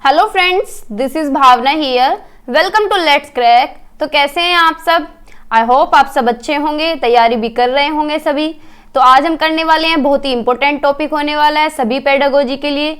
Hello friends, this is Bhavna here. Welcome to let's crack. तो कैसे हैं आप सब? आई होप आप सब अच्छे होंगे, तैयारी भी कर रहे होंगे सभी। तो आज हम करने वाले हैं, बहुत ही इंपॉर्टेंट टॉपिक होने वाला है सभी पेडागोजी के लिए।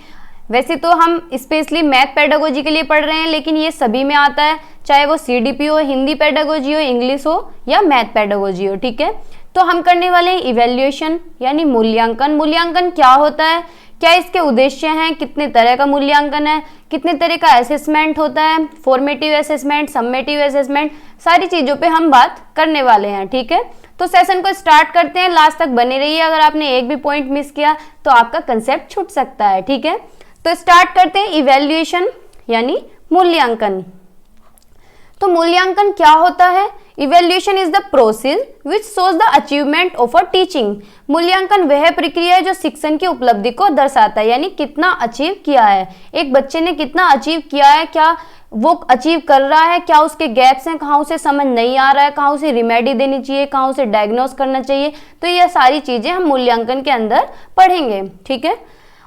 वैसे तो हम स्पेशली मैथ पेडागोजी के लिए पढ़ रहे हैं, लेकिन ये सभी में आता है, चाहे वो CDP हो, हिंदी पेडागोजी हो, इंग्लिश हो या मैथ पेडागोजी हो। ठीक है, तो हम करने वाले हैं इवेल्युएशन यानी मूल्यांकन। मूल्यांकन क्या होता है, क्या इसके उद्देश्य हैं, कितने तरह का मूल्यांकन है, कितने तरह का असेसमेंट होता है, फॉर्मेटिव असेसमेंट, सम्मेटिव असेसमेंट, सारी चीज़ों पे हम बात करने वाले हैं। ठीक है, तो सेशन को स्टार्ट करते हैं, लास्ट तक बने रहिए। अगर आपने एक भी पॉइंट मिस किया तो आपका कंसेप्ट छूट सकता है। ठीक है, तो स्टार्ट करते हैं इवेल्युएशन यानी मूल्यांकन। तो मूल्यांकन क्या होता है? Evaluation is the process which shows the achievement of a teaching. मूल्यांकन वह प्रक्रिया है जो शिक्षण की उपलब्धि को दर्शाता है, यानी कितना अचीव किया है एक बच्चे ने, कितना अचीव किया है, क्या वो अचीव कर रहा है, क्या उसके गैप्स हैं, कहाँ उसे समझ नहीं आ रहा है, कहाँ उसे रिमेडी देनी चाहिए, कहाँ उसे डायग्नोस करना चाहिए। तो ये सारी चीजें हम मूल्यांकन के अंदर पढ़ेंगे। ठीक है,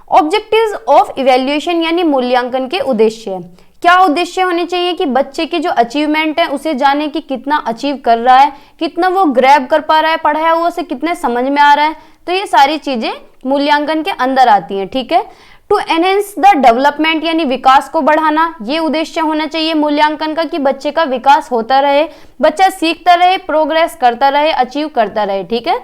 ऑब्जेक्टिव्स ऑफ इवेल्युएशन यानी मूल्यांकन के उद्देश्य। क्या उद्देश्य होने चाहिए कि बच्चे की जो अचीवमेंट है उसे जाने कि कितना अचीव कर रहा है, कितना वो ग्रैब कर पा रहा है, पढ़ाया हुआ उसे कितने समझ में आ रहा है। तो ये सारी चीजें मूल्यांकन के अंदर आती हैं। ठीक है, टू एनहेंस द डेवलपमेंट यानी विकास को बढ़ाना, ये उद्देश्य होना चाहिए मूल्यांकन का कि बच्चे का विकास होता रहे, बच्चा सीखता रहे, प्रोग्रेस करता रहे, अचीव करता रहे। ठीक है,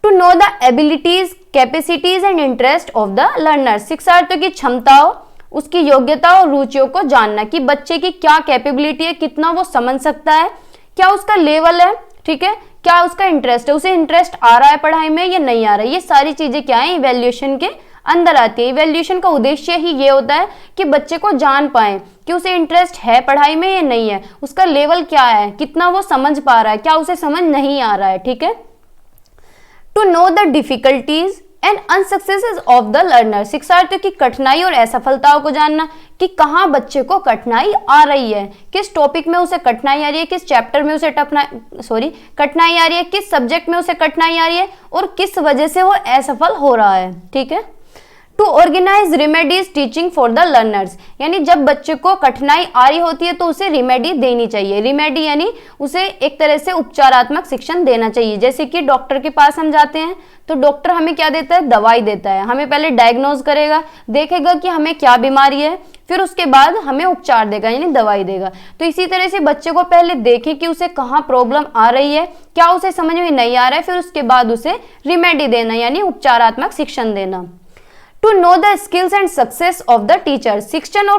to know the abilities, capacities and interest of the learner, शिक्षार्थियों की क्षमताओं, उसकी योग्यता और रुचियों को जानना कि बच्चे की क्या कैपेबिलिटी है, कितना वो समझ सकता है, क्या उसका लेवल है। ठीक है, क्या उसका इंटरेस्ट है, उसे इंटरेस्ट आ रहा है पढ़ाई में या नहीं आ रहा है। ये सारी चीजें क्या है, इवेल्युएशन के अंदर आती है। इवेल्युएशन का उद्देश्य ही ये होता है कि बच्चे को जान पाए कि उसे इंटरेस्ट है पढ़ाई में या नहीं है, उसका लेवल क्या है, कितना वो समझ पा रहा है, क्या उसे समझ नहीं आ रहा है। ठीक है, to know the difficulties and unsuccesses of the learner, शिक्षार्थियों की कठिनाई और असफलताओं को जानना कि कहाँ बच्चे को कठिनाई आ रही है, किस टॉपिक में उसे कठिनाई आ रही है, किस चैप्टर में उसे कठिनाई आ रही है, किस सब्जेक्ट में उसे कठिनाई आ रही है और किस वजह से वो असफल हो रहा है। ठीक है, to organise remedies teaching for the learners, यानी जब बच्चे को कठिनाई आ रही होती है तो उसे रिमेडी देनी चाहिए। रिमेडी यानी उसे एक तरह से उपचारात्मक शिक्षण देना चाहिए। जैसे कि डॉक्टर के पास हम जाते हैं तो डॉक्टर हमें क्या देता है, दवाई देता है। हमें पहले डायग्नोज करेगा, देखेगा कि हमें क्या बीमारी है, फिर उसके बाद हमें उपचार देगा यानी दवाई देगा। तो इसी तरह से बच्चे को पहले देखे कि उसे कहाँ प्रॉब्लम आ रही है, क्या उसे समझ में नहीं आ रहा है, फिर उसके बाद उसे रिमेडी देना यानी उपचारात्मक शिक्षण देना। To know the skills and success of the teacher, शिक्षण और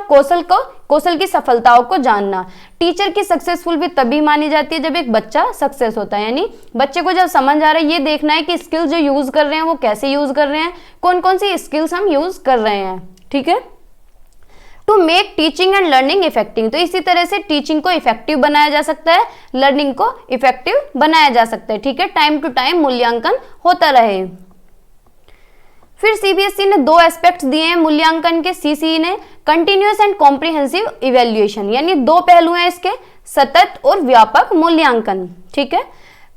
कौशल की सफलताओं को जानना। टीचर की सक्सेसफुल भी तभी मानी जाती है जब एक बच्चा सक्सेस होता है, यानी बच्चे को जब समझ आ रहा है, ये देखना है कि स्किल्स जो यूज कर रहे हैं वो कैसे यूज कर रहे हैं, कौन कौन सी स्किल्स हम यूज कर रहे हैं। ठीक है, to make teaching and learning effective, तो इसी तरह से टीचिंग को इफेक्टिव बनाया जा सकता है, लर्निंग को इफेक्टिव बनाया जा सकता है। ठीक है, टाइम टू टाइम मूल्यांकन होता रहे। फिर CBSE ने दो एस्पेक्ट्स दिए हैं मूल्यांकन के, CCE ने कंटिन्यूअस एंड कॉम्प्रिहेंसिव इवेल्युएशन, यानी दो पहलू हैं इसके, सतत और व्यापक मूल्यांकन। ठीक है,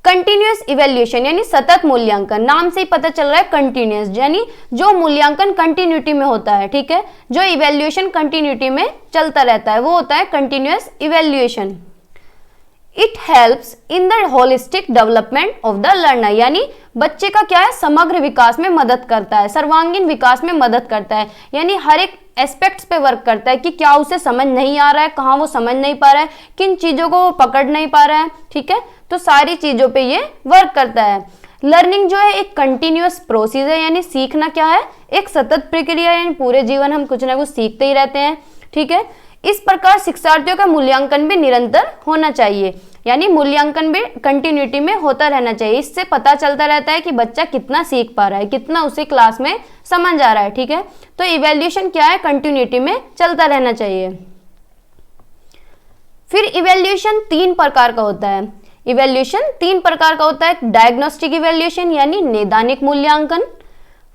कंटिन्यूअस इवेल्युएशन यानी सतत मूल्यांकन, नाम से ही पता चल रहा है कंटिन्यूअस, यानी जो मूल्यांकन कंटिन्यूटी में होता है। ठीक है, जो इवेल्युएशन कंटिन्यूटी में चलता रहता है वो होता है continuous evaluation. It helps in the holistic development of the learner, यानी बच्चे का क्या है, समग्र विकास में मदद करता है, सर्वांगीण विकास में मदद करता है, यानी हर एक एस्पेक्ट्स पे वर्क करता है कि क्या उसे समझ नहीं आ रहा है, कहाँ वो समझ नहीं पा रहा है, किन चीजों को वो पकड़ नहीं पा रहा है। ठीक है, तो सारी चीजों पे ये वर्क करता है। लर्निंग जो है एक कंटिन्यूअस प्रोसेस है, यानी सीखना क्या है, एक सतत प्रक्रिया है, यानी पूरे जीवन हम कुछ ना कुछ सीखते ही रहते हैं। ठीक है, इस प्रकार शिक्षार्थियों का मूल्यांकन भी निरंतर होना चाहिए, यानी मूल्यांकन भी कंटिन्यूटी में होता रहना चाहिए। इससे पता चलता रहता है कि बच्चा कितना सीख पा रहा है, कितना उसे क्लास में समझ आ रहा है। ठीक है, तो इवेल्युएशन क्या है, कंटिन्यूटी में चलता रहना चाहिए। फिर इवेल्युएशन तीन प्रकार का होता है। इवेल्युएशन तीन प्रकार का होता है, डायग्नोस्टिक इवेल्युएशन यानी नैदानिक मूल्यांकन,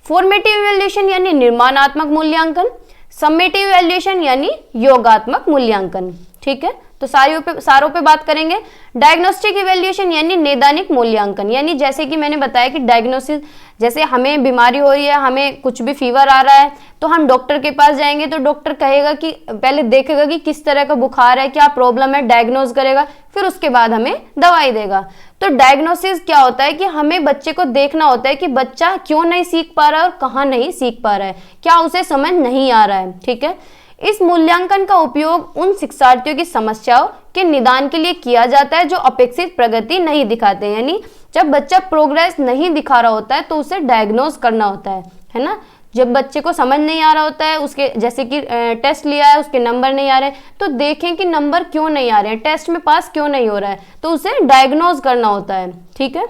फॉर्मेटिव इवेल्युएशन यानी निर्माणात्मक मूल्यांकन, सम्मेटिव इवेल्युएशन यानी योगात्मक मूल्यांकन। ठीक है, तो सारों पे बात करेंगे। डायग्नोस्टिक इवैल्यूएशन यानी नैदानिक मूल्यांकन, यानी जैसे कि मैंने बताया कि डायग्नोसिस, जैसे हमें बीमारी हो रही है, हमें कुछ भी फीवर आ रहा है तो हम डॉक्टर के पास जाएंगे तो डॉक्टर कहेगा कि पहले देखेगा कि किस तरह का बुखार है, क्या प्रॉब्लम है, डायग्नोज करेगा, फिर उसके बाद हमें दवाई देगा। तो डायग्नोसिस क्या होता है कि हमें बच्चे को देखना होता है कि बच्चा क्यों नहीं सीख पा रहा है और कहाँ नहीं सीख पा रहा है, क्या उसे समझ नहीं आ रहा है। ठीक है, इस मूल्यांकन का उपयोग उन शिक्षार्थियों की समस्याओं के निदान के लिए किया जाता है जो अपेक्षित प्रगति नहीं दिखाते, यानी जब बच्चा प्रोग्रेस नहीं दिखा रहा होता है तो उसे डायग्नोज करना होता है ना। जब बच्चे को समझ नहीं आ रहा होता है, उसके जैसे कि टेस्ट लिया है, उसके नंबर नहीं आ रहे, तो देखें कि नंबर क्यों नहीं आ रहे हैं, टेस्ट में पास क्यों नहीं हो रहा है, तो उसे डायग्नोज करना होता है। ठीक है,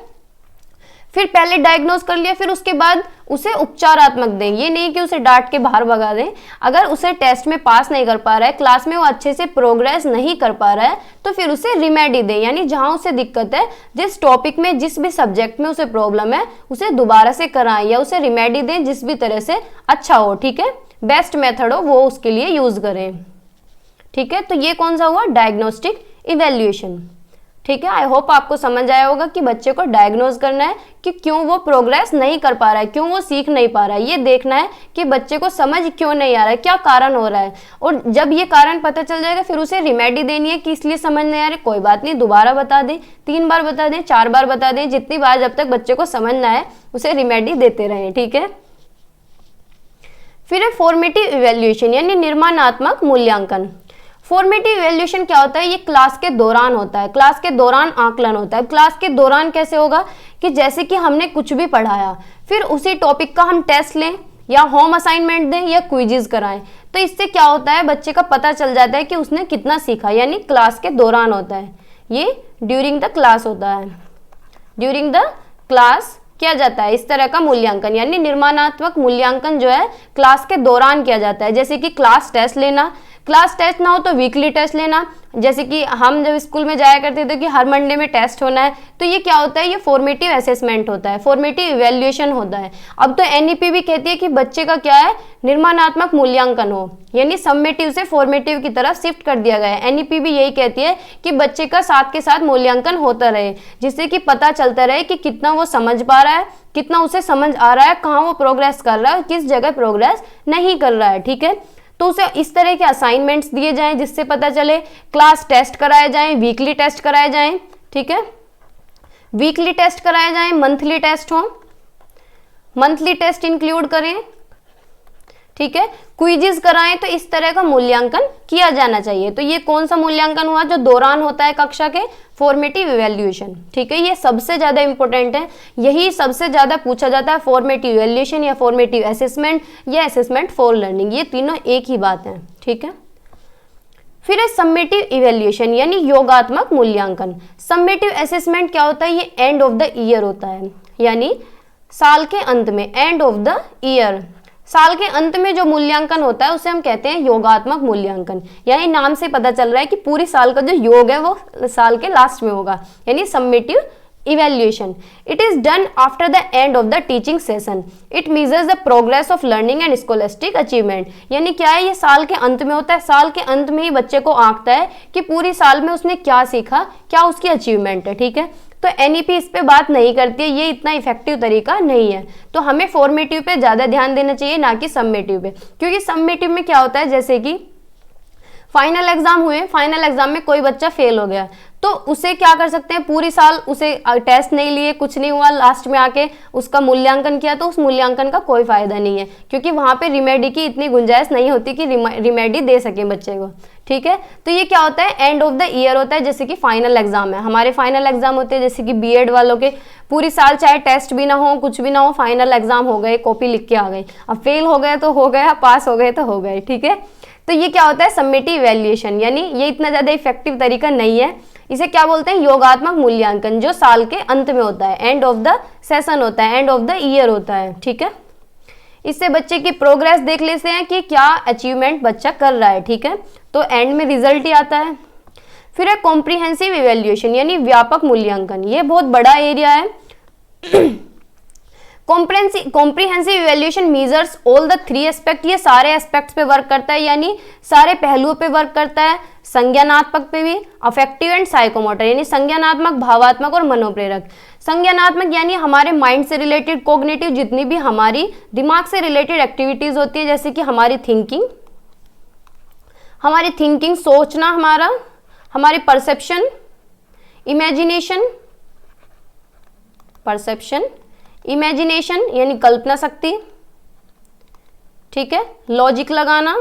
फिर पहले डायग्नोज कर लिया, फिर उसके बाद उसे उपचारात्मक दें, ये नहीं कि उसे डांट के बाहर भगा दें। अगर उसे टेस्ट में पास नहीं कर पा रहा है, क्लास में वो अच्छे से प्रोग्रेस नहीं कर पा रहा है, तो फिर उसे रिमेडी दें, यानी जहां उसे दिक्कत है, जिस टॉपिक में, जिस भी सब्जेक्ट में उसे प्रॉब्लम है, उसे दोबारा से कराएं या उसे रिमेडी दें जिस भी तरह से अच्छा हो। ठीक है, बेस्ट मेथड हो वो उसके लिए यूज करें। ठीक है, तो ये कौन सा हुआ, डायग्नोस्टिक इवैल्यूएशन। ठीक है, आई होप आपको समझ आया होगा कि बच्चे को डायग्नोज करना है कि क्यों वो प्रोग्रेस नहीं कर पा रहा है, क्यों वो सीख नहीं पा रहा है, ये देखना है कि बच्चे को समझ क्यों नहीं आ रहा है, क्या कारण हो रहा है। और जब ये कारण पता चल जाएगा फिर उसे रिमेडी देनी है कि इसलिए समझ नहीं आ रहा है, कोई बात नहीं, दोबारा बता दें, 3 बार बता दें, 4 बार बता दें, जितनी बार जब तक बच्चे को समझ ना आए उसे रिमेडी देते रहें। ठीक है, फिर है फॉर्मेटिव इवैल्यूएशन यानी निर्माणात्मक मूल्यांकन। फॉर्मेटिव इवैल्यूएशन क्या होता है, ये क्लास के दौरान होता है, क्लास के दौरान आकलन होता है। क्लास के दौरान कैसे होगा कि जैसे कि हमने कुछ भी पढ़ाया, फिर उसी टॉपिक का हम टेस्ट लें या होम असाइनमेंट दें या क्विजेस कराएं, तो इससे क्या होता है, बच्चे का पता चल जाता है कि उसने कितना सीखा, यानी क्लास के दौरान होता है, ये ड्यूरिंग द क्लास होता है, ड्यूरिंग द क्लास किया जाता है इस तरह का मूल्यांकन। यानी निर्माणात्मक मूल्यांकन जो है क्लास के दौरान किया जाता है, जैसे कि क्लास टेस्ट लेना, क्लास टेस्ट ना हो तो वीकली टेस्ट लेना, जैसे कि हम जब स्कूल में जाया करते थे कि हर मंडे में टेस्ट होना है, तो ये क्या होता है, ये फॉर्मेटिव असेसमेंट होता है, फॉर्मेटिव इवैल्यूएशन होता है। अब तो एनईपी भी कहती है कि बच्चे का क्या है, निर्माणात्मक मूल्यांकन हो, यानी समेटिव से फॉर्मेटिव की तरफ शिफ्ट कर दिया गया है। एनईपी भी यही कहती है कि बच्चे का साथ के साथ मूल्यांकन होता रहे, जिससे कि पता चलता रहे कि कितना वो समझ पा रहा है, कितना उसे समझ आ रहा है, कहाँ वो प्रोग्रेस कर रहा है, किस जगह प्रोग्रेस नहीं कर रहा है। ठीक है, तो उसे इस तरह के असाइनमेंट्स दिए जाएं जिससे पता चले, क्लास टेस्ट कराए जाएं, वीकली टेस्ट कराए जाएं। ठीक है, वीकली टेस्ट कराए जाएं, मंथली टेस्ट हो, मंथली टेस्ट इंक्लूड करें। ठीक है, क्विजेस कराएं, तो इस तरह का मूल्यांकन किया जाना चाहिए। तो ये कौन सा मूल्यांकन हुआ जो दौरान होता है कक्षा के, फॉर्मेटिव इवैल्यूएशन। ठीक है, ये सबसे ज्यादा इंपॉर्टेंट है, यही सबसे ज्यादा पूछा जाता है, फॉर्मेटिव इवैल्यूएशन या फॉर्मेटिव असेसमेंट या असेसमेंट फॉर लर्निंग, ये तीनों एक ही बात है। ठीक है, फिर है समेटिव इवैल्यूएशन यानी योगात्मक मूल्यांकन। समेटिव असेसमेंट क्या होता है, ये एंड ऑफ द ईयर होता है, यानी साल के अंत में, एंड ऑफ द ईयर, साल के अंत में जो मूल्यांकन होता है उसे हम कहते हैं योगात्मक मूल्यांकन। यानी नाम से पता चल रहा है कि पूरी साल का जो योग है वो साल के लास्ट में होगा, यानी summative evaluation. It is done after the end of the teaching session, it measures the progress of learning and scholastic achievement. यानी क्या है, ये साल के अंत में होता है, साल के अंत में ही बच्चे को आंकता है कि पूरी साल में उसने क्या सीखा, क्या उसकी अचीवमेंट है। ठीक है, तो एनईपी इस पे बात नहीं करती है, ये इतना इफेक्टिव तरीका नहीं है, तो हमें फॉर्मेटिव पे ज्यादा ध्यान देना चाहिए ना कि समेटिव पे, क्योंकि समेटिव में क्या होता है, जैसे कि फाइनल एग्जाम हुए, फाइनल एग्जाम में कोई बच्चा फेल हो गया, तो उसे क्या कर सकते हैं, पूरी साल उसे टेस्ट नहीं लिए, कुछ नहीं हुआ, लास्ट में आके उसका मूल्यांकन किया, तो उस मूल्यांकन का कोई फायदा नहीं है, क्योंकि वहां पे रिमेडी की इतनी गुंजाइश नहीं होती कि रिमेडी दे सके बच्चे को। ठीक है, तो ये क्या होता है, एंड ऑफ द ईयर होता है, जैसे कि फाइनल एग्जाम है, हमारे फाइनल एग्जाम होते हैं, जैसे कि बीएड वालों के पूरी साल चाहे टेस्ट भी ना हो, कुछ भी ना हो, फाइनल एग्जाम हो गए, कॉपी लिख के आ गए, अब फेल हो गए तो हो गया, पास हो गए तो हो गए। ठीक है, तो ये क्या होता है, समेटिव इवैल्यूएशन, यानी ये इतना ज्यादा इफेक्टिव तरीका नहीं है, इसे क्या बोलते हैं, योगात्मक मूल्यांकन, जो साल के अंत में होता है, एंड ऑफ द सेशन होता है, एंड ऑफ द ईयर होता है। ठीक है, इससे बच्चे की प्रोग्रेस देख लेते हैं कि क्या अचीवमेंट बच्चा कर रहा है। ठीक है, तो एंड में रिजल्ट ही आता है। फिर है कॉम्प्रिहेंसिव इवैल्यूएशन यानी व्यापक मूल्यांकन, ये बहुत बड़ा एरिया है। Comprehensive evaluation measures all the three aspect, ये सारे एस्पेक्ट्स पे वर्क करता है, यानी सारे पहलुओं पे वर्क करता है, संज्ञानात्मक पे भी, अफेक्टिव एंड साइकोमोटर, यानी संज्ञानात्मक, भावात्मक और मनोप्रेरक। संज्ञानात्मक यानी हमारे माइंड से रिलेटेड, कोग्निटिव जितनी भी हमारी दिमाग से रिलेटेड एक्टिविटीज होती है, जैसे कि हमारी थिंकिंग, सोचना, हमारी परसेप्शन, इमेजिनेशन यानी कल्पना शक्ति, ठीक है, लॉजिक लगाना,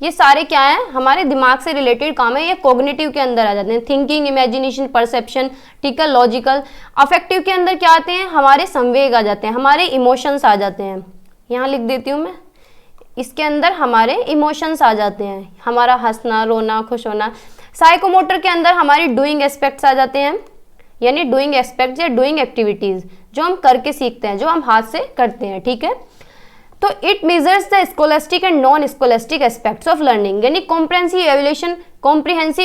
ये सारे क्या है, हमारे दिमाग से रिलेटेड काम है, ये कॉग्निटिव के अंदर आ जाते हैं, थिंकिंग, इमेजिनेशन, परसेप्शन, ठीक है, लॉजिकल। अफेक्टिव के अंदर क्या आते हैं, हमारे संवेग आ जाते हैं, हमारे इमोशंस आ जाते हैं, यहाँ लिख देती हूँ मैं, इसके अंदर हमारे इमोशंस आ जाते हैं, हमारा हंसना, रोना, खुश होना। साइकोमोटर के अंदर हमारी डूइंग एस्पेक्ट्स आ जाते हैं, यानी डूइंग एस्पेक्ट्स या डूइंग एक्टिविटीज, जो हम करके सीखते हैं, जो हम हाथ से करते हैं, ठीक है। तो it measures the scholastic and non scholastic aspects of learning, यानी कॉम्प्रिहेंसिव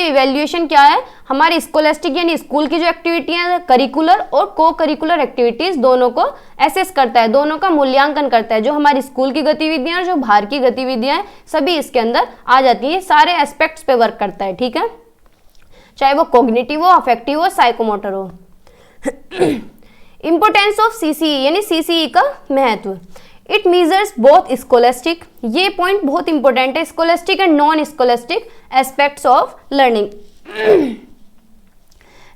इवैल्यूएशन क्या है, हमारी स्कोलास्टिक यानी स्कूल की जो एक्टिविटी है, करिकुलर और को करिकुलर एक्टिविटीज दोनों को एसेस करता है, दोनों का मूल्यांकन करता है, जो हमारी स्कूल की गतिविधियां और जो बाहर की गतिविधियां हैं सभी इसके अंदर आ जाती हैं, सारे एस्पेक्ट्स पे वर्क करता है, ठीक है, चाहे वो कॉग्निटिव हो, अफेक्टिव हो, साइकोमोटर हो। इंपोर्टेंस ऑफ सीसीई यानी सीसीई का महत्व, इट मेजर्स बोथ स्कोलास्टिक, ये पॉइंट बहुत इंपॉर्टेंट है, scholastic and non scholastic aspects of learning.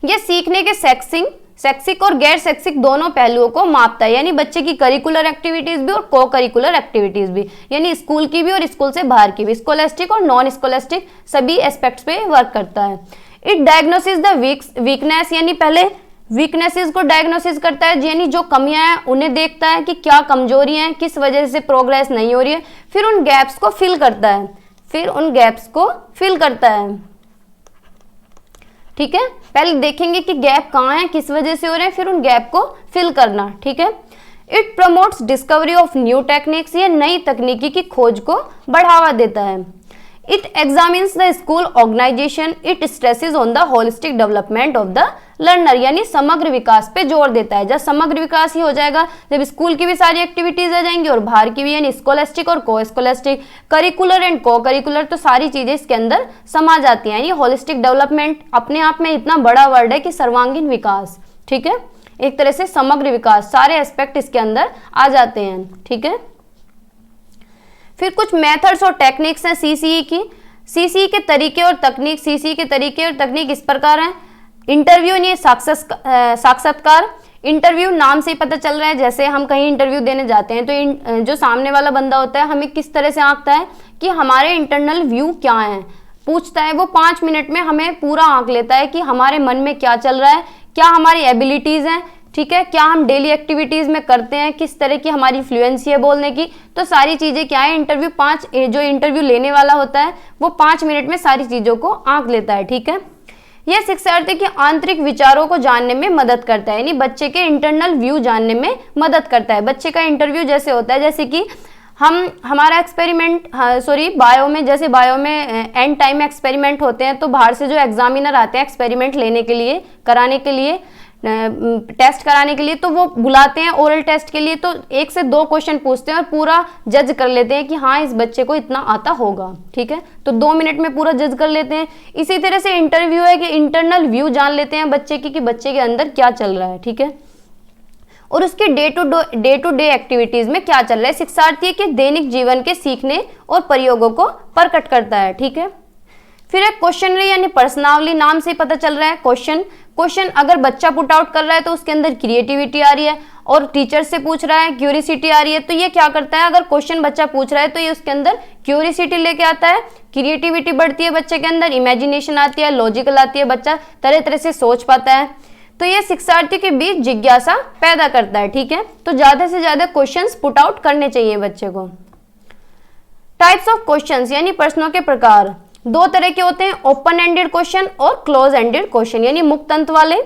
ये सीखने के शैक्षिक और गैर शैक्षिक दोनों पहलुओं को मापता है, यानी बच्चे की करिकुलर एक्टिविटीज भी और को करिकुलर एक्टिविटीज भी, यानी स्कूल की भी और स्कूल से बाहर की भी, स्कोलास्टिक और नॉन स्कोलास्टिक सभी एस्पेक्ट्स पे वर्क करता है। इट डायग्नोसिस द वीकनेस, यानी पहले वीकनेसेस को डायग्नोसिस करता है, यानी जो कमियां हैं उन्हें देखता है कि क्या कमजोरियां हैं, किस वजह से प्रोग्रेस नहीं हो रही है, फिर उन गैप्स को फिल करता है, ठीक है। पहले देखेंगे कि गैप कहाँ है, किस वजह से हो रहे हैं, फिर उन गैप को फिल करना, ठीक है। It promotes discovery of new techniques, ये नई तकनीकी की खोज को बढ़ावा देता है। It examines the school organisation, it stresses on the holistic development of the learner, यानी समग्र विकास पे जोर देता है। जब समग्र विकास ही हो जाएगा, जब स्कूल की भी सारी एक्टिविटीज आ जाएंगी और बाहर की भी, यानी स्कोलास्टिक और को स्कोलास्टिक, करिकुलर एंड को करिकुलर, तो सारी चीजें इसके अंदर समा जाती हैं। ये होलिस्टिक डेवलपमेंट अपने आप में इतना बड़ा वर्ड है कि सर्वांगीण विकास, ठीक है, एक तरह से समग्र विकास, सारे एस्पेक्ट इसके अंदर आ जाते हैं, ठीक है। फिर कुछ मेथड्स और टेक्निक्स हैं सीसीई की। सीसीई के तरीके और तकनीक इस प्रकार हैं। इंटरव्यू यानी साक्षात्कार, इंटरव्यू नाम से ही पता चल रहा है, जैसे हम कहीं इंटरव्यू देने जाते हैं तो जो सामने वाला बंदा होता है हमें किस तरह से आंकता है कि हमारे इंटरनल व्यू क्या है, पूछता है वो 5 मिनट में हमें पूरा आंक लेता है कि हमारे मन में क्या चल रहा है, क्या हमारी एबिलिटीज हैं, ठीक है, क्या हम डेली एक्टिविटीज में करते हैं, किस तरह की हमारी फ्लुएंसी है बोलने की, तो सारी चीजें क्या है, जो इंटरव्यू लेने वाला होता है वो 5 मिनट में सारी चीजों को आंक लेता है, ठीक है। यह शिक्षार्थी के आंतरिक विचारों को जानने में मदद करता है, यानी बच्चे के इंटरनल व्यू जानने में मदद करता है। बच्चे का इंटरव्यू जैसे होता है, जैसे कि हमारा एक्सपेरिमेंट, बायो में एंड टाइम एक्सपेरिमेंट होते हैं, तो बाहर से जो एग्जामिनर आते हैं एक्सपेरिमेंट लेने के लिए, कराने के लिए, टेस्ट कराने के लिए, तो वो बुलाते हैं ओरल टेस्ट के लिए, तो 1 से 2 क्वेश्चन पूछते हैं और पूरा जज कर लेते हैं कि हाँ इस बच्चे को इतना आता होगा, ठीक है, तो 2 मिनट में पूरा जज कर लेते हैं। इसी तरह से इंटरव्यू है कि इंटरनल व्यू जान लेते हैं बच्चे की कि बच्चे के अंदर क्या चल रहा है, ठीक है, और उसके डे टू डे एक्टिविटीज में क्या चल रहा है, शिक्षार्थी के दैनिक जीवन के सीखने और प्रयोगों को प्रकट करता है, ठीक है। फिर एक क्वेश्चनरी यानी प्रश्नावली, नाम से पता चल रहा है क्वेश्चन अगर बच्चा पुट आउट कर रहा है तो उसके अंदर क्रिएटिविटी आ रही है, और टीचर से पूछ रहा है क्यूरियोसिटी आ रही है, तो ये क्या करता है, अगर क्वेश्चन बच्चा पूछ रहा है तो ये उसके अंदर क्यूरियोसिटी लेके आता है, क्रिएटिविटी बढ़ती है बच्चे के अंदर, इमेजिनेशन आती है, लॉजिकल आती है, बच्चा तरह तरह से सोच पाता है, तो ये शिक्षार्थी के बीच जिज्ञासा पैदा करता है, ठीक है। तो ज्यादा से ज्यादा क्वेश्चंस पुट आउट करने चाहिए बच्चे को। टाइप्स ऑफ क्वेश्चंस यानी प्रश्नों के प्रकार 2 तरह के होते हैं, ओपन एंडेड क्वेश्चन और क्लोज एंडेड क्वेश्चन, यानी मुक्त अंत वाले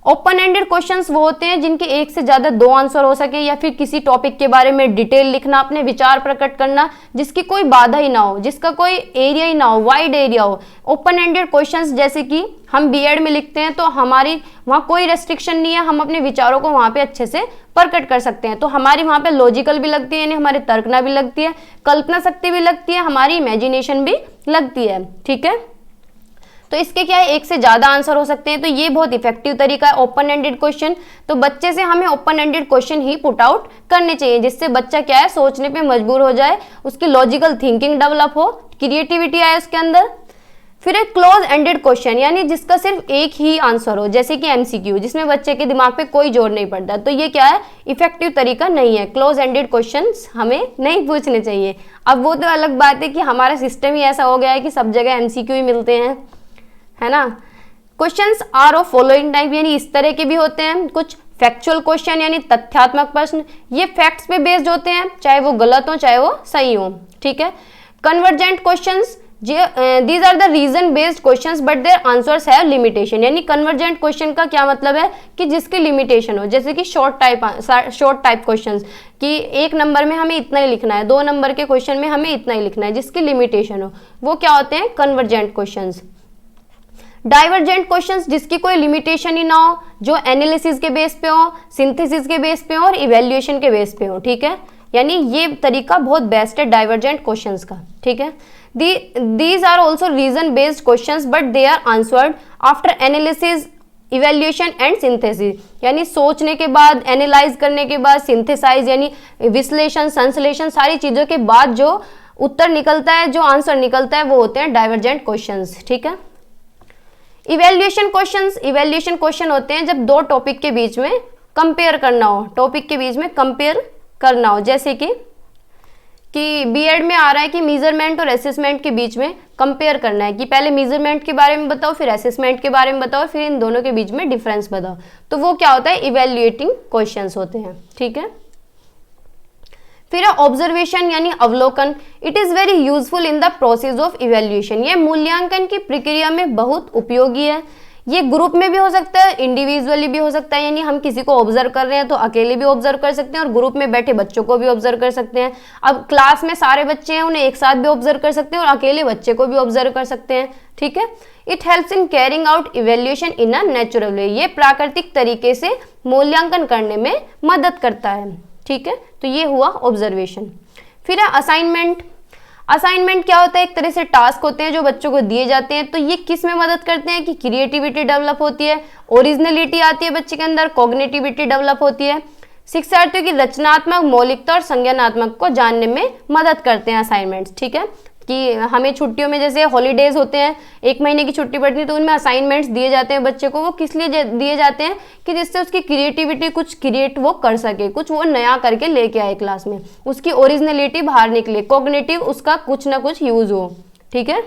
ओपन एंडेड क्वेश्चंस वो होते हैं जिनके एक से ज्यादा दो आंसर हो सके, या फिर किसी टॉपिक के बारे में डिटेल लिखना, अपने विचार प्रकट करना, जिसकी कोई बाधा ही ना हो, जिसका कोई एरिया ही ना हो, वाइड एरिया हो। ओपन एंडेड क्वेश्चंस जैसे कि हम बीएड में लिखते हैं तो हमारी वहाँ कोई रेस्ट्रिक्शन नहीं है, हम अपने विचारों को वहाँ पे अच्छे से प्रकट कर सकते हैं। तो हमारी वहाँ पे लॉजिकल भी लगती है, यानी हमारी तर्कना भी लगती है, कल्पना शक्ति भी लगती है, हमारी इमेजिनेशन भी लगती है। ठीक है, तो इसके क्या है, एक से ज्यादा आंसर हो सकते हैं। तो ये बहुत इफेक्टिव तरीका है ओपन एंडेड क्वेश्चन। तो बच्चे से हमें ओपन एंडेड क्वेश्चन ही पुट आउट करने चाहिए, जिससे बच्चा क्या है, सोचने पे मजबूर हो जाए, उसकी लॉजिकल थिंकिंग डेवलप हो, क्रिएटिविटी आए उसके अंदर। फिर एक क्लोज एंडेड क्वेश्चन, यानी जिसका सिर्फ एक ही आंसर हो, जैसे कि एमसीक्यू, जिसमें बच्चे के दिमाग पे कोई जोर नहीं पड़ता। तो ये क्या है, इफेक्टिव तरीका नहीं है। क्लोज एंडेड क्वेश्चंस हमें नहीं पूछने चाहिए। अब वो तो अलग बात है कि हमारा सिस्टम ही ऐसा हो गया है कि सब जगह एमसीक्यू ही मिलते हैं, है ना। Questions are of following type, यानी इस तरह के भी होते हैं। कुछ फैक्चुअल क्वेश्चन यानी तथ्यात्मक प्रश्न, ये फैक्ट्स पे बेस्ड होते हैं, चाहे वो गलत हो चाहे वो सही हो। ठीक है। Convergent questions, these are the reason based questions but their answers have limitation. यानी कन्वर्जेंट क्वेश्चन का क्या मतलब है कि जिसकी लिमिटेशन हो, जैसे कि शॉर्ट टाइप क्वेश्चंस कि एक नंबर में हमें इतना ही लिखना है, 2 नंबर के क्वेश्चन में हमें इतना ही लिखना है, जिसकी लिमिटेशन हो, वो क्या होते हैं, कन्वर्जेंट क्वेश्चंस। डाइवर्जेंट क्वेश्चंस, जिसकी कोई लिमिटेशन ही ना हो, जो एनालिसिस के बेस पे हो, सिंथेसिस के बेस पे हो और इवैल्यूएशन के बेस पे हो। ठीक है, यानी ये तरीका बहुत बेस्ट है डाइवर्जेंट क्वेश्चंस का। ठीक है। These are also reason based questions but they are answered after analysis, evaluation and synthesis, यानी सोचने के बाद, एनालाइज करने के बाद, सिंथेसाइज यानी विश्लेषण, संश्लेषण, सारी चीजों के बाद जो उत्तर निकलता है, जो आंसर निकलता है, वो होते हैं डाइवर्जेंट क्वेश्चंस। ठीक है। इवैल्यूएशन क्वेश्चंस, इवैल्यूएशन क्वेश्चन होते हैं जब दो टॉपिक के बीच में कंपेयर करना हो, टॉपिक के बीच में कंपेयर करना हो, जैसे कि बीएड में आ रहा है कि मेजरमेंट और असेसमेंट के बीच में कंपेयर करना है, कि पहले मेजरमेंट के बारे में बताओ, फिर असेसमेंट के बारे में बताओ, फिर इन दोनों के बीच में डिफरेंस बताओ। तो वो क्या होता है, इवैल्यूएटिंग क्वेश्चंस होते हैं। ठीक है। फिर ऑब्जर्वेशन यानी अवलोकन, it is very useful in the process of evaluation. ये मूल्यांकन की प्रक्रिया में बहुत उपयोगी है। ये ग्रुप में भी हो सकता है, इंडिविजुअली भी हो सकता है, यानी हम किसी को ऑब्जर्व कर रहे हैं तो अकेले भी ऑब्जर्व कर सकते हैं और ग्रुप में बैठे बच्चों को भी ऑब्जर्व कर सकते हैं। अब क्लास में सारे बच्चे हैं, उन्हें एक साथ भी ऑब्जर्व कर सकते हैं और अकेले बच्चे को भी ऑब्जर्व कर सकते हैं। ठीक है। It helps in carrying out evaluation in a natural way, ये प्राकृतिक तरीके से मूल्यांकन करने में मदद करता है। ठीक है। तो ये हुआ ऑब्जर्वेशन। फिर है असाइनमेंट। असाइनमेंट क्या होता है, एक तरह से टास्क होते हैं जो बच्चों को दिए जाते हैं। तो ये किस में मदद करते हैं कि क्रिएटिविटी डेवलप होती है, ओरिजिनलिटी आती है बच्चे के अंदर, कॉग्निटिविटी डेवलप होती है, शिक्षार्थियों की रचनात्मक, मौलिकता और संज्ञानात्मक को जानने में मदद करते हैं असाइनमेंट्स। ठीक है, कि हमें छुट्टियों में जैसे हॉलीडेज होते हैं, 1 महीने की छुट्टी पड़ती है, तो उनमें असाइनमेंट्स दिए जाते हैं बच्चे को। वो किस लिए दिए जाते हैं कि जिससे उसकी क्रिएटिविटी कुछ क्रिएट वो कर सके, कुछ वो नया करके लेके आए क्लास में, उसकी ओरिजिनलिटी बाहर निकले, कॉग्निटिव उसका कुछ ना कुछ यूज हो। ठीक है।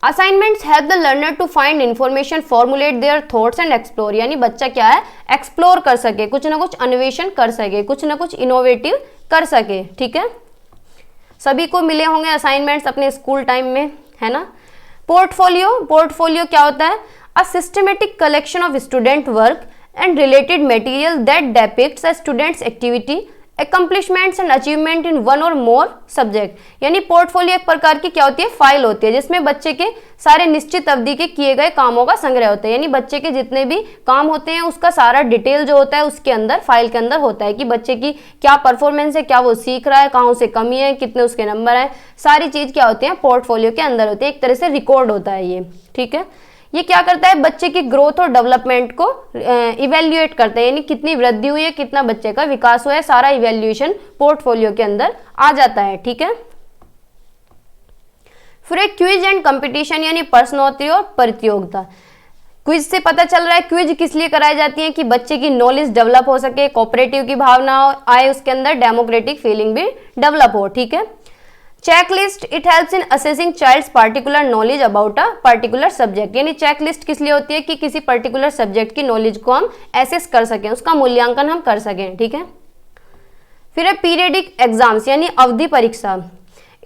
Assignments help the learner to find information, formulate their thoughts and explore, यानी बच्चा क्या है, एक्सप्लोर कर सके, कुछ ना कुछ अन्वेषण कर सके, कुछ ना कुछ इनोवेटिव कर सके। ठीक है। सभी को मिले होंगे असाइनमेंट्स अपने स्कूल टाइम में, है ना। पोर्टफोलियो, पोर्टफोलियो क्या होता है, a systematic collection of student work and related material that depicts a students activity, accomplishments and achievement in one और मोर सब्जेक्ट। यानी पोर्टफोलियो एक प्रकार की क्या होती है, फाइल होती है, जिसमें बच्चे के सारे निश्चित अवधि के किए गए कामों का संग्रह होता है। यानी बच्चे के जितने भी काम होते हैं उसका सारा डिटेल जो होता है उसके अंदर, फाइल के अंदर होता है, कि बच्चे की क्या परफॉर्मेंस है, क्या वो सीख रहा है, कहाँ उसे कमी है, कितने उसके नंबर है, सारी चीज क्या होती है, पोर्टफोलियो के अंदर होती है। एक तरह से रिकॉर्ड होता है ये। ठीक है। ये क्या करता है, बच्चे की ग्रोथ और डेवलपमेंट को इवैल्यूएट करता है, यानी कितनी वृद्धि हुई है, कितना बच्चे का विकास हुआ है, सारा इवैल्यूएशन पोर्टफोलियो के अंदर आ जाता है। ठीक है। फिर एक क्विज एंड कंपटीशन, यानी प्रश्नोत्तरी और प्रतियोगिता। क्विज से पता चल रहा है क्विज किस लिए कराई जाती है, कि बच्चे की नॉलेज डेवलप हो सके, कोऑपरेटिव की भावना आए उसके अंदर, डेमोक्रेटिक फीलिंग भी डेवलप हो। ठीक है। Checklist, it helps in assessing child's particular knowledge about a particular subject, यानी चेकलिस्ट किस लिए होती है कि किसी पर्टिकुलर सब्जेक्ट की नॉलेज को हम एसेस कर सकें, उसका मूल्यांकन हम कर सकें। ठीक है। फिर है पीरियडिक एग्जाम्स, यानी अवधि परीक्षा।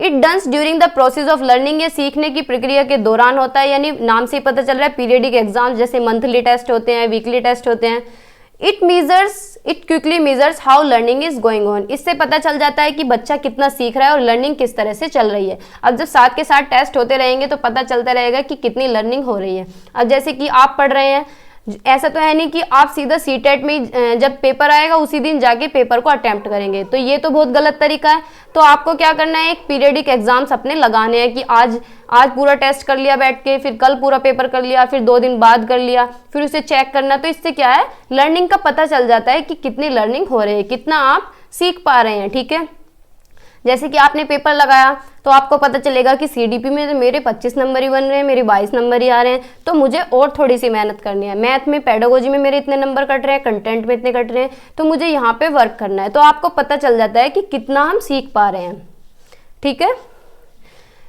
It duns during the process of learning, ये सीखने की प्रक्रिया के दौरान होता है, यानी नाम से ही पता चल रहा है पीरियडिक एग्जाम जैसे मंथली टेस्ट होते हैं, वीकली टेस्ट होते हैं। It quickly measures how learning is going on, इससे पता चल जाता है कि बच्चा कितना सीख रहा है और लर्निंग किस तरह से चल रही है। अब जब साथ के साथ टेस्ट होते रहेंगे तो पता चलता रहेगा कि कितनी लर्निंग हो रही है। अब जैसे कि आप पढ़ रहे हैं, ऐसा तो है नहीं कि आप सीधा सीटेट में जब पेपर आएगा उसी दिन जाके पेपर को अटेम्प्ट करेंगे, तो ये तो बहुत गलत तरीका है। तो आपको क्या करना है, एक पीरियडिक एग्जाम्स अपने लगाने हैं कि आज पूरा टेस्ट कर लिया बैठ के, फिर कल पूरा पेपर कर लिया, फिर 2 दिन बाद कर लिया, फिर उसे चेक करना। तो इससे क्या है, लर्निंग का पता चल जाता है कि कितनी लर्निंग हो रही है, कितना आप सीख पा रहे हैं। ठीक है, जैसे कि आपने पेपर लगाया तो आपको पता चलेगा कि सीडीपी में तो मेरे 25 नंबर ही बन रहे हैं, मेरे 22 नंबर ही आ रहे हैं, तो मुझे और थोड़ी सी मेहनत करनी है। मैथ में, पेडागोजी में मेरे इतने नंबर कट रहे हैं, कंटेंट में इतने कट रहे हैं, तो मुझे यहाँ पे वर्क करना है। तो आपको पता चल जाता है कि कितना हम सीख पा रहे हैं। ठीक है,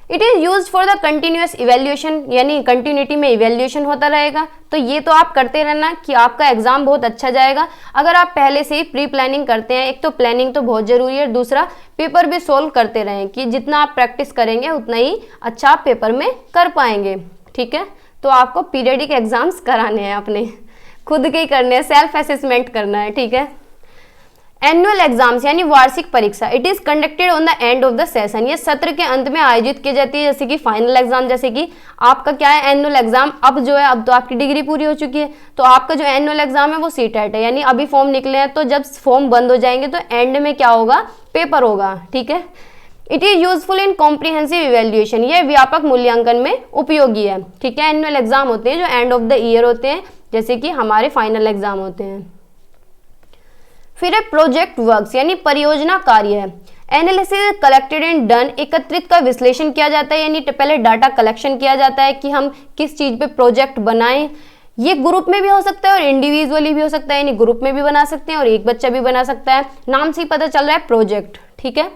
it is use for the continuous evaluation, यानी कंटिन्यूटी में इवेल्यूएशन होता रहेगा। तो ये तो आप करते रहना कि आपका एग्जाम बहुत अच्छा जाएगा। अगर आप पहले से ही प्री प्लानिंग करते हैं, एक तो प्लानिंग तो बहुत जरूरी है, दूसरा पेपर भी सोल्व करते रहें कि जितना आप प्रैक्टिस करेंगे उतना ही अच्छा आप पेपर में कर पाएंगे। ठीक है, तो आपको पीरियडिक एग्जाम्स कराने हैं, अपने खुद के ही करने हैं, सेल्फ असेसमेंट करना है। ठीक है, एनुअल एग्जाम्स यानी वार्षिक परीक्षा, it is conducted on the end of the session, ये सत्र के अंत में आयोजित की जाती है। जैसे कि फाइनल एग्जाम, जैसे कि आपका क्या है एनुअल एग्जाम, अब जो है अब तो आपकी डिग्री पूरी हो चुकी है, तो आपका जो एनुअल एग्जाम है वो सीटेट है, यानी अभी फॉर्म निकले हैं, तो जब फॉर्म बंद हो जाएंगे तो एंड में क्या होगा, पेपर होगा। ठीक है, it is useful in comprehensive evaluation, ये व्यापक मूल्यांकन में उपयोगी है। ठीक है, एनुअल एग्जाम होते हैं जो एंड ऑफ द ईयर होते हैं, जैसे कि हमारे फाइनल एग्जाम होते हैं। फिर है प्रोजेक्ट वर्क्स यानी परियोजना कार्य है। एनालिसिस कलेक्टेड एंड डन, एकत्रित का विश्लेषण किया जाता है, यानी पहले डाटा कलेक्शन किया जाता है कि हम किस चीज पे प्रोजेक्ट बनाएं। ये ग्रुप में भी हो सकता है और इंडिविजुअली भी हो सकता है, यानी ग्रुप में भी बना सकते हैं और एक बच्चा भी बना सकता है। नाम से ही पता चल रहा है प्रोजेक्ट। ठीक है,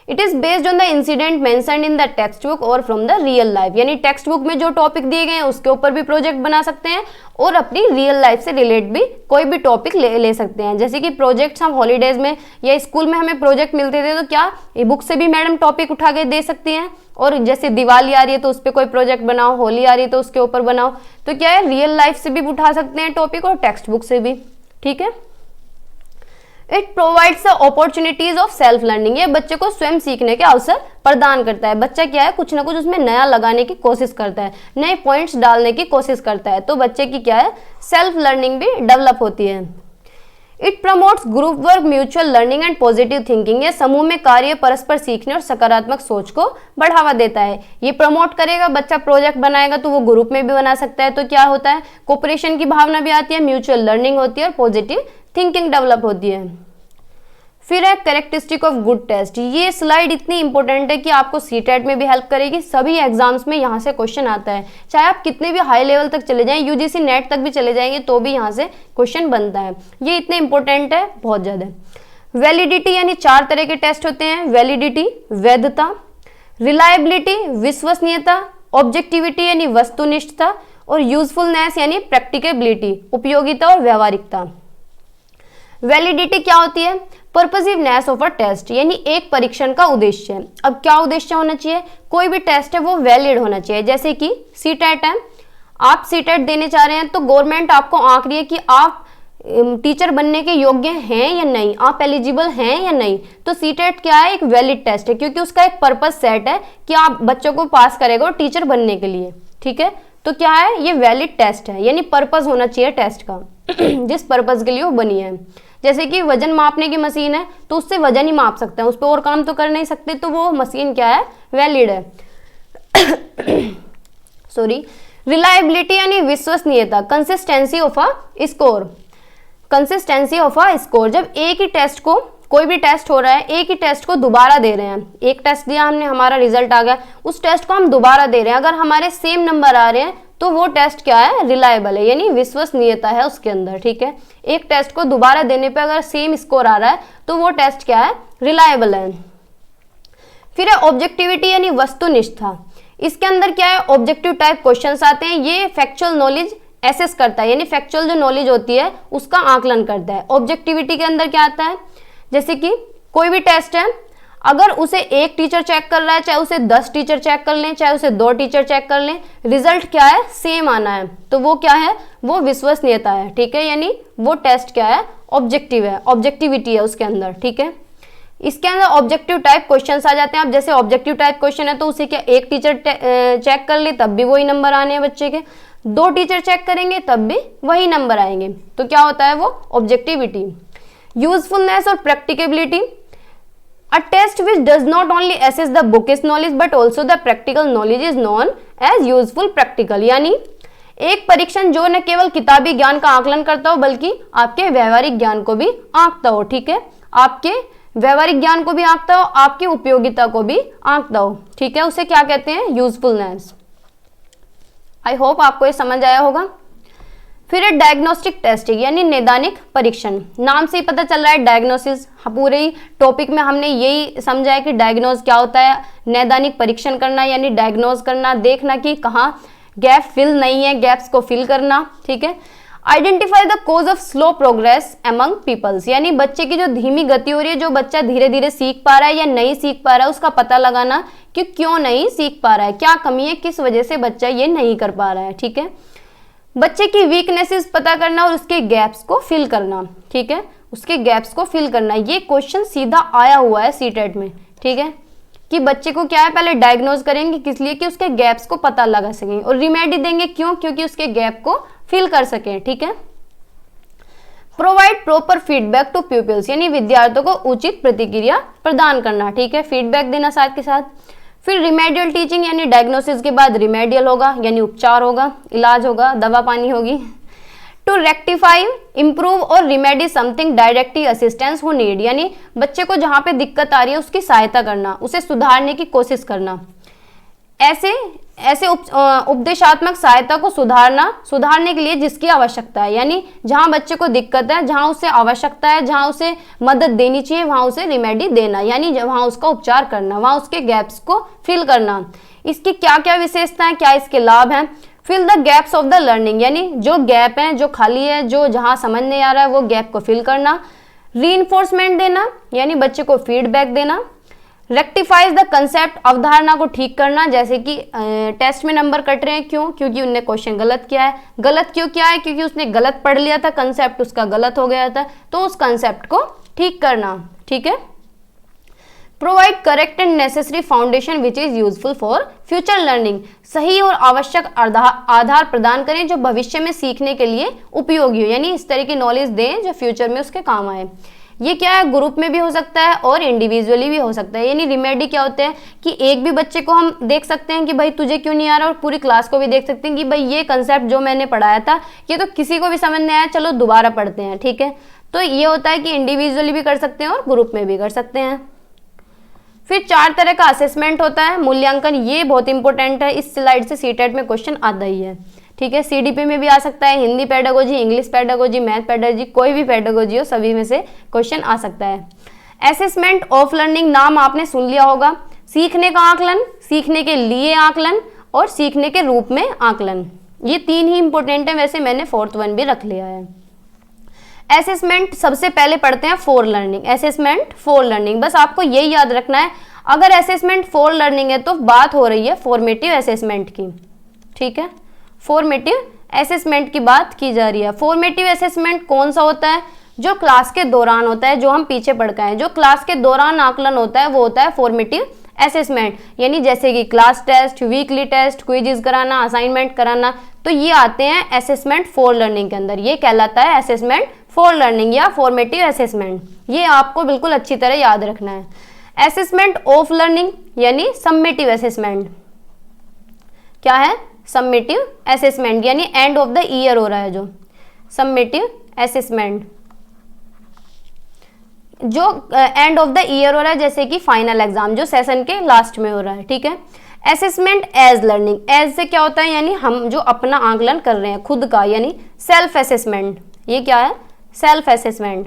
it is based on the incident mentioned in the text book और फ्रॉम द रियल लाइफ, यानी टेक्स्ट बुक में जो टॉपिक दिए गए हैं उसके ऊपर भी प्रोजेक्ट बना सकते हैं और अपनी रियल लाइफ से रिलेट भी कोई भी टॉपिक ले सकते हैं। जैसे कि प्रोजेक्ट्स हम हॉलीडेज में या स्कूल में हमें प्रोजेक्ट मिलते थे, तो क्या ये बुक से भी मैडम टॉपिक उठा के दे सकती हैं, और जैसे दिवाली आ रही है तो उस पर कोई प्रोजेक्ट बनाओ, होली आ रही है तो उसके ऊपर बनाओ। तो क्या है, रियल लाइफ से भी उठा सकते हैं टॉपिक और टेक्स्ट बुक से भी। ठीक है, it provides the opportunities of self learning, ये बच्चे को स्वयं सीखने के अवसर प्रदान करता है। बच्चा क्या है, कुछ ना कुछ उसमें नया लगाने की कोशिश करता है, नए पॉइंट्स डालने की कोशिश करता है, तो बच्चे की क्या है, सेल्फ लर्निंग भी डेवलप होती है। It promotes group work, mutual learning and positive thinking, ये समूह में कार्य, परस्पर सीखने और सकारात्मक सोच को बढ़ावा देता है। ये प्रमोट करेगा, बच्चा प्रोजेक्ट बनाएगा तो वो ग्रुप में भी बना सकता है, तो क्या होता है, कोऑपरेशन की भावना भी आती है, म्यूचुअल लर्निंग होती है और पॉजिटिव थिंकिंग डेवलप होती है। फिर है कैरेक्टरिस्टिक ऑफ गुड टेस्ट, ये स्लाइड इतनी इंपॉर्टेंट है कि आपको सीटेट में भी हेल्प करेगी, सभी एग्जाम्स में यहाँ से क्वेश्चन आता है, चाहे आप कितने भी हाई लेवल तक चले जाएं, यूजीसी नेट तक भी चले जाएंगे तो भी यहाँ से क्वेश्चन बनता है। ये इतने इंपॉर्टेंट है, बहुत ज्यादा। वैलिडिटी यानी 4 तरह के टेस्ट होते हैं, वैलिडिटी वैधता, रिलायबिलिटी विश्वसनीयता, ऑब्जेक्टिविटी यानी वस्तुनिष्ठता, और यूजफुलनेस यानी प्रैक्टिकेबिलिटी उपयोगिता और व्यवहारिकता। वैलिडिटी क्या होती है, पर्पसिवनेस ऑफ अ टेस्ट, यानी एक परीक्षण का उद्देश्य। अब क्या उद्देश्य होना चाहिए, कोई भी टेस्ट है वो वैलिड होना चाहिए। जैसे कि सीटेट है, आप सीटेट देने चाह रहे हैं तो गवर्नमेंट आपको आंक रही है कि आप टीचर बनने के योग्य हैं या नहीं, आप एलिजिबल हैं या नहीं। तो सीटेट क्या है, एक वैलिड टेस्ट है क्योंकि उसका एक पर्पस सेट है कि आप बच्चों को पास करेगा और टीचर बनने के लिए। ठीक है, तो क्या है, ये वैलिड टेस्ट है, यानी पर्पस होना चाहिए टेस्ट का जिस पर्पस के लिए वो बनी है। जैसे कि वजन मापने की मशीन है तो उससे वजन ही माप सकते हैं, उस पर और काम तो कर नहीं सकते, तो वो मशीन क्या है, वैलिड है। सॉरी। रिलायबिलिटी यानी विश्वसनीयता, consistency of a score, consistency of a score, जब एक ही टेस्ट को, कोई भी टेस्ट हो रहा है, एक ही टेस्ट को दोबारा दे रहे हैं, एक टेस्ट दिया हमने, हमारा रिजल्ट आ गया, उस टेस्ट को हम दोबारा दे रहे हैं, अगर हमारे सेम नंबर आ रहे हैं तो वो टेस्ट क्या है, रिलायबल है, यानी विश्वसनीयता है उसके अंदर। ठीक है, एक टेस्ट को दोबारा देने पे अगर सेम स्कोर आ रहा है तो वो टेस्ट क्या है, रिलायबल है। फिर है ऑब्जेक्टिविटी यानी वस्तुनिष्ठता, इसके अंदर क्या है, ऑब्जेक्टिव टाइप क्वेश्चंस आते हैं, ये फैक्चुअल नॉलेज एसेस करता है, यानी फैक्चुअल जो नॉलेज होती है उसका आकलन करता है। ऑब्जेक्टिविटी के अंदर क्या आता है, जैसे कि कोई भी टेस्ट है, अगर उसे एक टीचर चेक कर रहा है, चाहे उसे 10 टीचर चेक कर लें, चाहे उसे 2 टीचर चेक कर लें, रिजल्ट क्या है, सेम आना है। तो वो क्या है, वो विश्वसनीयता है, ठीक है। यानी वो टेस्ट क्या है, ऑब्जेक्टिव है, ऑब्जेक्टिविटी है उसके अंदर, ठीक है। इसके अंदर ऑब्जेक्टिव टाइप क्वेश्चंस आ जाते हैं। अब जैसे ऑब्जेक्टिव टाइप क्वेश्चन है तो उसे क्या एक टीचर चेक कर ले तब भी वही नंबर आने हैं बच्चे के, 2 टीचर चेक करेंगे तब भी वही नंबर आएंगे। तो क्या होता है वो ऑब्जेक्टिविटी। यूजफुलनेस और प्रैक्टिकेबिलिटी, a test which does not only assess the bookish knowledge but also the practical knowledge is known as useful practical। यानी एक परीक्षण जो न केवल किताबी ज्ञान का आकलन करता हो बल्कि आपके व्यवहारिक ज्ञान को भी आंकता हो, ठीक है। आपके व्यवहारिक ज्ञान को भी आंकता हो, आपकी उपयोगिता को भी आंकता हो, ठीक है। उसे क्या कहते हैं, यूजफुलनेस। आई होप आपको ये समझ आया होगा। फिर है डायग्नोस्टिक टेस्टिंग यानी नैदानिक परीक्षण। नाम से ही पता चल रहा है डायग्नोसिस, पूरे ही टॉपिक में हमने यही समझा है कि डायग्नोज क्या होता है, नैदानिक परीक्षण करना यानी डायग्नोज करना, देखना कि कहाँ गैप फिल नहीं है, गैप्स को फिल करना, ठीक है। Identify the cause of slow progress among peoples, यानी बच्चे की जो धीमी गति हो रही है, जो बच्चा धीरे धीरे सीख पा रहा है या नहीं सीख पा रहा है, उसका पता लगाना कि क्यों नहीं सीख पा रहा है, क्या कमी है, किस वजह से बच्चा ये नहीं कर पा रहा है, ठीक है। बच्चे की वीकनेसेस पता करना और उसके गैप्स को फिल करना, ठीक है, उसके गैप्स को फिल करना। ये क्वेश्चन सीधा आया हुआ है सीटेट में, ठीक है, कि बच्चे को क्या है पहले डायग्नोज करेंगे, किस लिए कि उसके गैप्स को पता लगा सकें, और रिमेडी देंगे क्यों, क्योंकि उसके गैप को फिल कर सकें, ठीक है। Provide proper feedback to peoples, यानी विद्यार्थियों को उचित प्रतिक्रिया प्रदान करना, ठीक है, फीडबैक देना साथ के साथ। फिर रिमेडियल टीचिंग यानी डायग्नोसिस के बाद रिमेडियल होगा, यानी उपचार होगा, इलाज होगा, दवा पानी होगी। टू रेक्टिफाई, इम्प्रूव और रिमेडी समथिंग डायरेक्टली असिस्टेंस हो नीड, यानी बच्चे को जहाँ पे दिक्कत आ रही है उसकी सहायता करना, उसे सुधारने की कोशिश करना। ऐसे उपदेशात्मक सहायता को सुधारने के लिए जिसकी आवश्यकता है, यानी जहाँ बच्चे को दिक्कत है, जहाँ उसे आवश्यकता है, जहाँ उसे मदद देनी चाहिए वहाँ उसे रिमेडी देना, यानी वहाँ उसका उपचार करना, वहाँ उसके गैप्स को फिल करना। इसकी क्या क्या विशेषताएं, क्या इसके लाभ हैं। Fill the gaps of the learning, यानी जो गैप है, जो खाली है, जो जहाँ समझ नहीं आ रहा है वो गैप को फिल करना। रीइंफोर्समेंट देना, यानी बच्चे को फीडबैक देना। रेक्टिफाइज द कंसेप्ट, अवधारणा को ठीक करना, जैसे कि टेस्ट में नंबर कट रहे हैं क्यों, क्योंकि उनने क्वेश्चन गलत किया है। गलत क्यों किया है, क्योंकि उसने गलत पढ़ लिया था, कंसेप्ट उसका गलत हो गया था, तो उस कंसेप्ट को ठीक करना, ठीक है। Provide correct and necessary foundation which is useful for future learning, सही और आवश्यक आधार प्रदान करें जो भविष्य में सीखने के लिए उपयोगी हो, यानी इस तरह की नॉलेज दें जो फ्यूचर में उसके काम आए। ये क्या है, ग्रुप में भी हो सकता है और इंडिविजुअली भी हो सकता है। यानी रिमेडी क्या होते हैं कि एक भी बच्चे को हम देख सकते हैं कि भाई तुझे क्यों नहीं आ रहा, और पूरी क्लास को भी देख सकते हैं कि भाई ये कंसेप्ट जो मैंने पढ़ाया था ये तो किसी को भी समझ नहीं आया, चलो दोबारा पढ़ते हैं, ठीक है। तो ये होता है कि इंडिविजुअली भी कर सकते हैं और ग्रुप में भी कर सकते हैं। फिर 4 तरह का असेसमेंट होता है, मूल्यांकन, ये बहुत इंपॉर्टेंट है, इस स्लाइड से सीटेट में क्वेश्चन आता ही है, ठीक है। सीडीपी में भी आ सकता है, Hindi pedagogy, English pedagogy, math pedagogy, कोई भी पेडागोजी हो सभी में से क्वेश्चन आ सकता है। असेसमेंट ऑफ लर्निंग, नाम आपने सुन लिया होगा, सीखने का आकलन, सीखने के लिए आकलन और सीखने के रूप में आकलन, ये 3 ही इंपॉर्टेंट है, वैसे मैंने 4th वन भी रख लिया है। असेसमेंट सबसे पहले पढ़ते हैं for learning, assessment for learning, बस आपको यही याद रखना है। अगर असेसमेंट फॉर लर्निंग है तो बात हो रही है फॉर्मेटिव असेसमेंट की, ठीक है, फॉर्मेटिव असेसमेंट की बात की जा रही है। फॉर्मेटिव असेसमेंट कौन सा होता है, जो क्लास के दौरान होता है, जो हम पीछे पढ़ के आए, जो क्लास के दौरान आकलन होता है वो होता है फॉर्मेटिव असेसमेंट, यानी जैसे कि class test, weekly test, quiz कराना, असाइनमेंट कराना, तो ये आते हैं असेसमेंट फॉर लर्निंग के अंदर, ये कहलाता है असेसमेंट फॉर लर्निंग या फॉर्मेटिव असेसमेंट, ये आपको बिल्कुल अच्छी तरह याद रखना है। असेसमेंट ऑफ लर्निंग यानी समेटिव असेसमेंट, क्या है, समेटिव असेसमेंट, यानी एंड ऑफ द ईयर हो रहा है जो समेटिव असेसमेंट, जो एंड ऑफ द ईयर हो रहा है, जैसे कि फाइनल एग्जाम जो सेशन के लास्ट में हो रहा है, ठीक है। असेसमेंट एज लर्निंग, एज से क्या होता है, यानी हम जो अपना आकलन कर रहे हैं खुद का, यानी सेल्फ असेसमेंट, ये क्या है, सेल्फ असेसमेंट,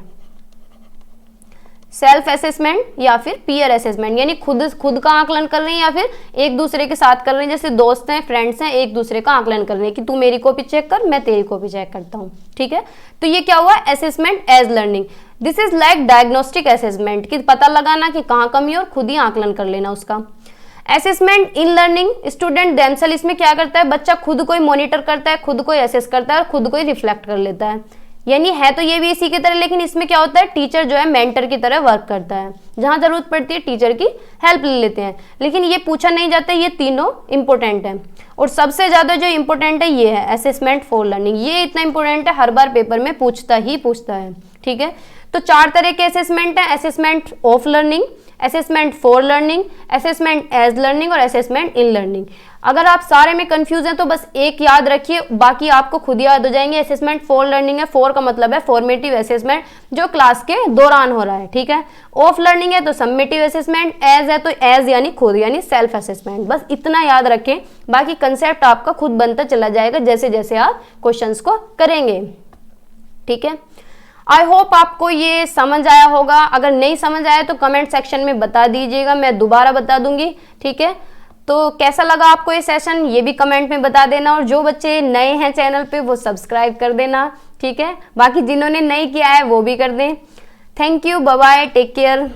सेल्फ असेसमेंट या फिर पीयर असेसमेंट, यानी खुद का आकलन कर रहे हैं या फिर एक दूसरे के साथ कर रहे हैं, जैसे दोस्त हैं, फ्रेंड्स हैं, एक दूसरे का आकलन कर रहे हैं कि तू मेरी कॉपी चेक कर, मैं तेरी कॉपी चेक करता हूँ, ठीक है। तो ये क्या हुआ, assessment as learning. This is like diagnostic assessment, कि पता लगाना कि कहाँ कमी है और खुद ही आकलन कर लेना उसका। Assessment in learning, student themselves, इसमें क्या करता है, बच्चा खुद को ही मॉनिटर करता है, खुद को ही असेस करता है और खुद को ही रिफ्लेक्ट कर लेता है। यानी है तो ये भी इसी की तरह, लेकिन इसमें क्या होता है, टीचर जो है मेंटर की तरह वर्क करता है, जहां जरूरत पड़ती है टीचर की हेल्प ले लेते हैं। लेकिन ये पूछा नहीं जाता, ये तीनों इंपॉर्टेंट है और सबसे ज्यादा जो इंपॉर्टेंट है ये है असेसमेंट फॉर लर्निंग। ये इतना इंपॉर्टेंट है, हर बार पेपर में पूछता है। ठीक है, तो 4 तरह के असेसमेंट है, assessment of learning, assessment for learning, assessment as learning और असेसमेंट इन लर्निंग। अगर आप सारे में कंफ्यूज हैं तो बस एक याद रखिए, बाकी आपको खुद याद हो जाएंगे। असेसमेंट फॉर लर्निंग है, फॉर का मतलब है फॉर्मेटिव असेसमेंट जो क्लास के दौरान हो रहा है। ठीक है, ऑफ लर्निंग है तो समेटिव असेसमेंट, एज है तो एज यानी खुद यानी सेल्फ असेसमेंट। बस इतना याद रखें, बाकी कंसेप्ट आपका खुद बनता चला जाएगा जैसे जैसे आप क्वेश्चंस को करेंगे। ठीक है, आई होप आपको ये समझ आया होगा। अगर नहीं समझ आया तो कमेंट सेक्शन में बता दीजिएगा, मैं दोबारा बता दूंगी। ठीक है, तो कैसा लगा आपको ये सेशन, ये भी कमेंट में बता देना, और जो बच्चे नए हैं चैनल पे वो सब्सक्राइब कर देना। ठीक है, बाकी जिन्होंने नहीं किया है वो भी कर दें। Thank you, bye bye, take care.